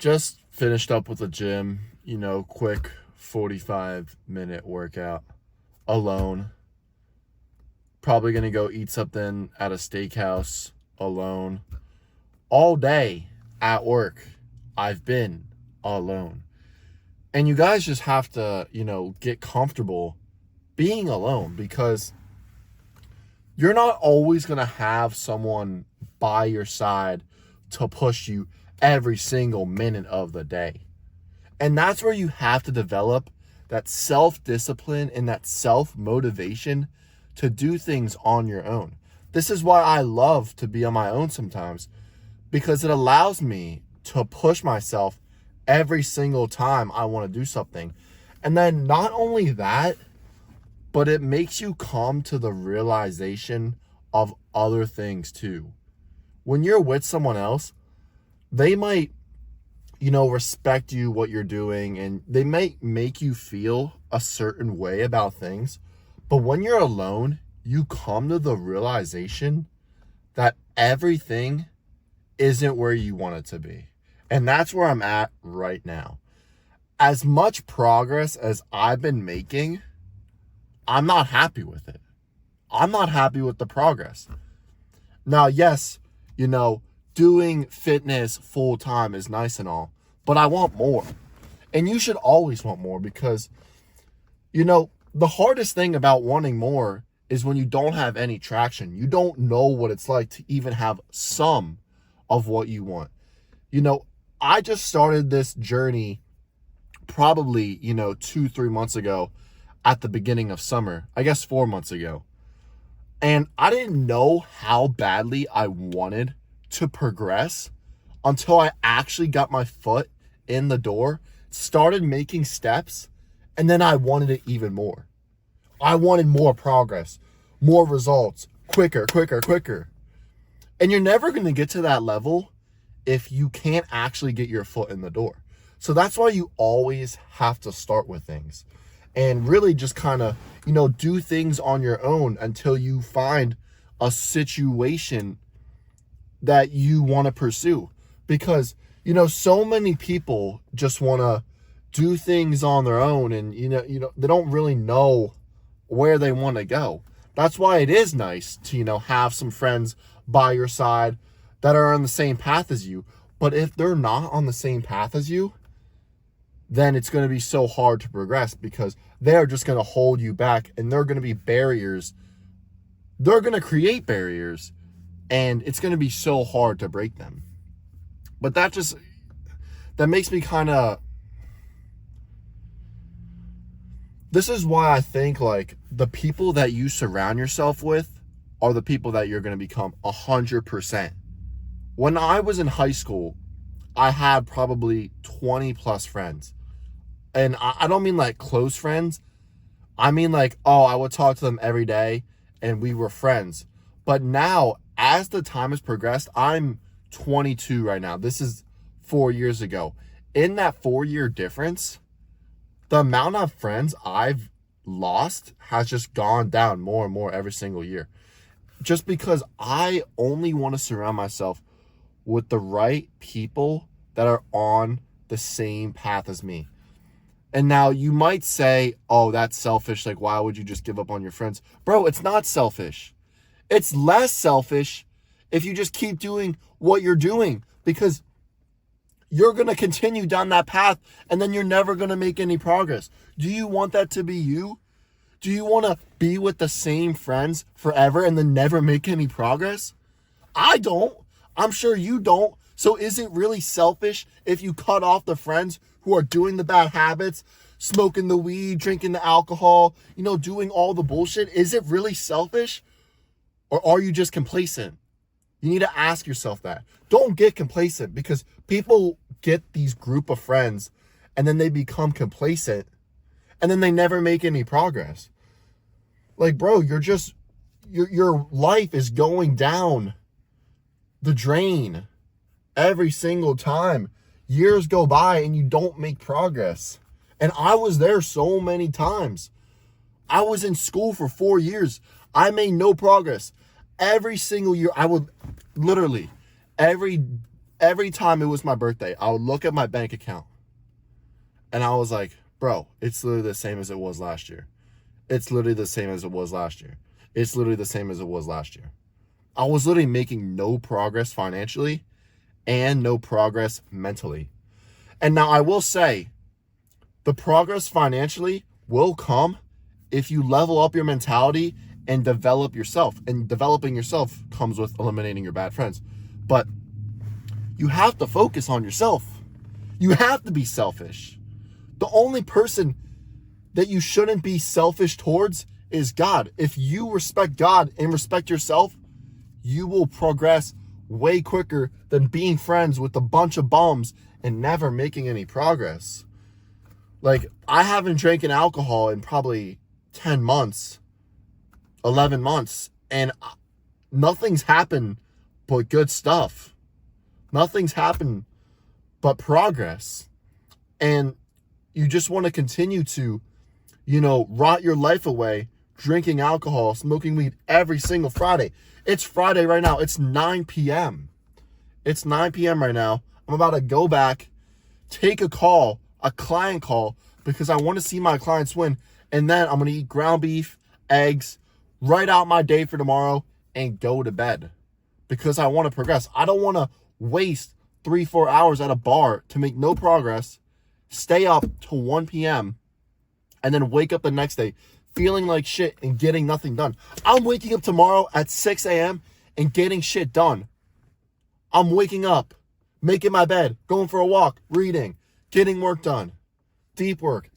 Just finished up with the gym, quick 45-minute workout alone. Probably going to go eat something at a steakhouse alone. All day at work, I've been alone. And you guys just have to, get comfortable being alone because you're not always going to have someone by your side to push you every single minute of the day. And that's where you have to develop that self-discipline and that self-motivation to do things on your own. This is why I love to be on my own sometimes, because it allows me to push myself every single time I want to do something. And then not only that, but it makes you come to the realization of other things too. When you're with someone else, they might, respect you, what you're doing, and they might make you feel a certain way about things. But when you're alone, you come to the realization that everything isn't where you want it to be. And that's where I'm at right now. As much progress as I've been making, I'm not happy with it. I'm not happy with the progress. Now, yes, doing fitness full time is nice and all, but I want more. And you should always want more because, the hardest thing about wanting more is when you don't have any traction. You don't know what it's like to even have some of what you want. I just started this journey probably, 2-3 months ago at the beginning of summer, I guess 4 months ago. And I didn't know how badly I wanted to progress until I actually got my foot in the door, started making steps, and then I wanted it even more. I wanted more progress, more results, quicker. And you're never going to get to that level if you can't actually get your foot in the door. So that's why you always have to start with things and really just kind of, do things on your own until you find a situation that you want to pursue. Because, so many people just want to do things on their own and, they don't really know where they want to go. That's why it is nice to, have some friends by your side that are on the same path as you. But if they're not on the same path as you, then it's going to be so hard to progress because they're just going to hold you back and they're going to be barriers. They're going to create barriers and it's going to be so hard to break them. But that makes me kind of, this is why I think like the people that you surround yourself with are the people that you're going to become 100%. When I was in high school, I had probably 20 plus friends. And I don't mean like close friends. I mean like, I would talk to them every day and we were friends. But now, as the time has progressed, I'm 22 right now. This is 4 years ago. In that 4-year difference, the amount of friends I've lost has just gone down more and more every single year. Just because I only want to surround myself with the right people that are on the same path as me. And now you might say, that's selfish. Like, why would you just give up on your friends? Bro, it's not selfish. It's less selfish if you just keep doing what you're doing because you're going to continue down that path and then you're never going to make any progress. Do you want that to be you? Do you want to be with the same friends forever and then never make any progress? I don't. I'm sure you don't. So is it really selfish if you cut off the friends who are doing the bad habits, smoking the weed, drinking the alcohol, doing all the bullshit? Is it really selfish? Or are you just complacent? You need to ask yourself that. Don't get complacent because people get these group of friends and then they become complacent and then they never make any progress. Like, bro, your life is going down the drain every single time. Years go by and you don't make progress. And I was there so many times. I was in school for 4 years. I made no progress. Every single year, I would literally, every every time it was my birthday, I would look at my bank account and I was like, bro, it's literally the same as it was last year. It's literally the same as it was last year. It's literally the same as it was last year. I was literally making no progress financially and no progress mentally. And now I will say, the progress financially will come if you level up your mentality and develop yourself. And developing yourself comes with eliminating your bad friends. But you have to focus on yourself. You have to be selfish. The only person that you shouldn't be selfish towards is God. If you respect God and respect yourself, you will progress way quicker than being friends with a bunch of bums and never making any progress. Like, I haven't drank alcohol in probably 10 months, 11 months, and nothing's happened but good stuff. Nothing's happened but progress. And you just want to continue to, rot your life away, drinking alcohol, smoking weed every single Friday. It's Friday right now. It's 9 p.m. It's 9 p.m. right now. I'm about to go back, take a client call, because I want to see my clients win. And then I'm going to eat ground beef, eggs, write out my day for tomorrow, and go to bed. Because I want to progress. I don't want to waste 3-4 hours at a bar to make no progress, stay up till 1 p.m., and then wake up the next day feeling like shit and getting nothing done. I'm waking up tomorrow at 6 a.m. and getting shit done. I'm waking up, making my bed, going for a walk, reading, getting work done, deep work.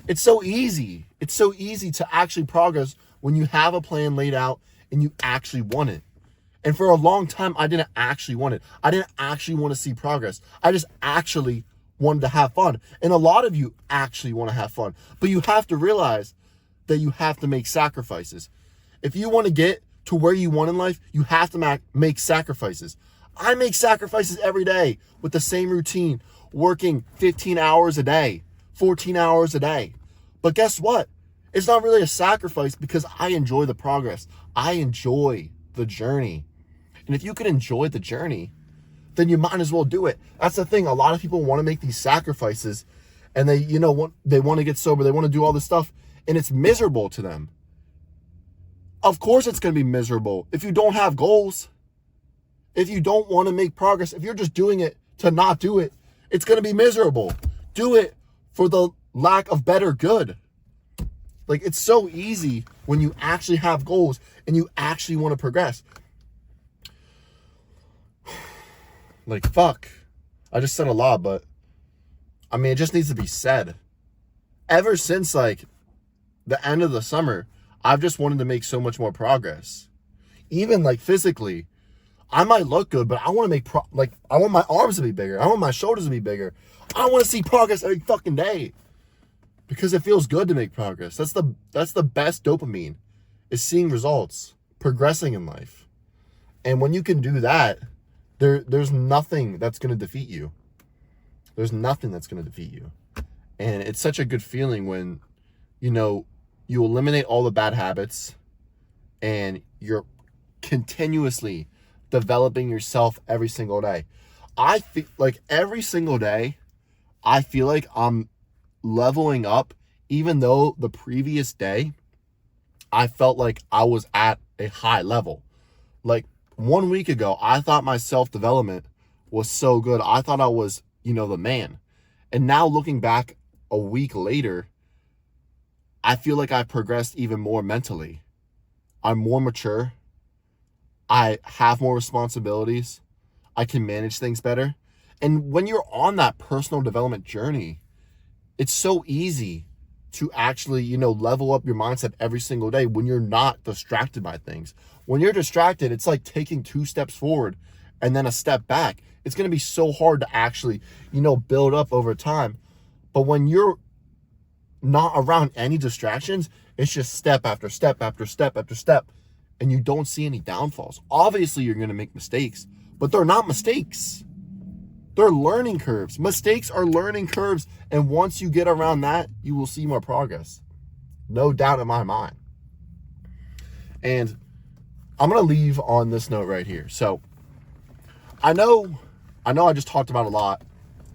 It's so easy. It's so easy to actually progress when you have a plan laid out and you actually want it. And for a long time, I didn't actually want it. I didn't actually want to see progress. I just actually wanted to have fun. And a lot of you actually want to have fun. But you have to realize that you have to make sacrifices. If you want to get to where you want in life, you have to make sacrifices. I make sacrifices every day with the same routine, working 15 hours a day, 14 hours a day. But guess what? It's not really a sacrifice because I enjoy the progress. I enjoy the journey. And if you can enjoy the journey, then you might as well do it. That's the thing. A lot of people want to make these sacrifices and they want to get sober. They want to do all this stuff and it's miserable to them. Of course it's going to be miserable if you don't have goals. If you don't want to make progress, if you're just doing it to not do it, it's going to be miserable. Do it for the lack of better good. Like, it's so easy when you actually have goals and you actually want to progress. Like, fuck. I just said a lot, but I mean, it just needs to be said. Ever since, like, the end of the summer, I've just wanted to make so much more progress. Even, like, physically. I might look good, but I want to make, I want my arms to be bigger. I want my shoulders to be bigger. I want to see progress every fucking day. Because it feels good to make progress. That's the best dopamine, is seeing results, progressing in life. And when you can do that, there's nothing that's going to defeat you. There's nothing that's going to defeat you. And it's such a good feeling when, you eliminate all the bad habits and you're continuously developing yourself every single day. I feel like every single day, I feel like I'm leveling up, even though the previous day, I felt like I was at a high level. Like, 1 week ago, I thought my self-development was so good. I thought I was, the man. And now looking back a week later, I feel like I've progressed even more mentally. I'm more mature. I have more responsibilities. I can manage things better. And when you're on that personal development journey, it's so easy to actually, level up your mindset every single day when you're not distracted by things. When you're distracted, it's like taking 2 steps forward and then a step back. It's going to be so hard to actually, build up over time. But when you're not around any distractions, it's just step after step after step after step, and you don't see any downfalls. Obviously, you're going to make mistakes, but they're not mistakes. They're learning curves. Mistakes are learning curves, and once you get around that, you will see more progress. No doubt in my mind. And I'm going to leave on this note right here. So I know I just talked about a lot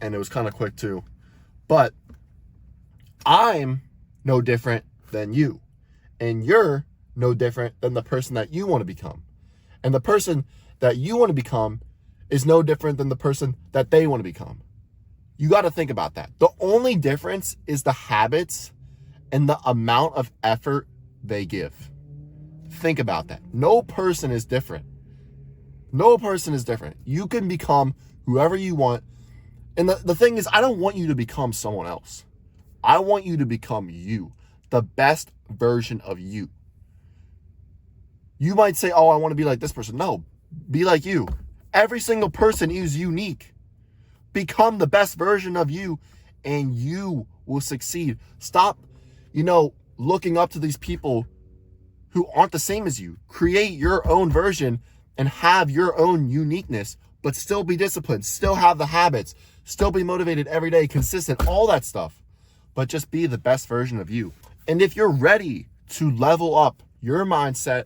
and it was kind of quick too, but I'm no different than you, and you're no different than the person that you want to become. And the person that you want to become is no different than the person that they want to become. You got to think about that. The only difference is the habits and the amount of effort they give. Think about that. No person is different. No person is different. You can become whoever you want. And the thing is, I don't want you to become someone else. I want you to become you, the best version of you. You might say, oh, I want to be like this person. No, be like you. Every single person is unique. Become the best version of you and you will succeed. Stop, looking up to these people who aren't the same as you. Create your own version and have your own uniqueness, but still be disciplined, still have the habits, still be motivated every day, consistent, all that stuff. But just be the best version of you. And if you're ready to level up your mindset,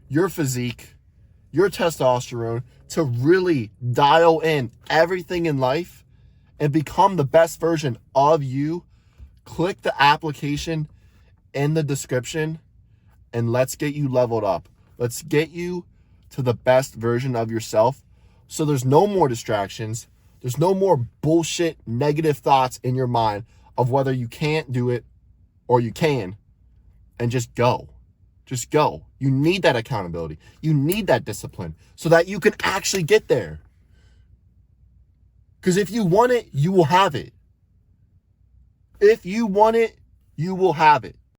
your physique, your testosterone, to really dial in everything in life and become the best version of you, click the application in the description and let's get you leveled up. Let's get you to the best version of yourself so there's no more distractions. There's no more bullshit negative thoughts in your mind of whether you can't do it or you can, and just go. Just go. You need that accountability. You need that discipline so that you can actually get there. Because if you want it, you will have it. If you want it, you will have it.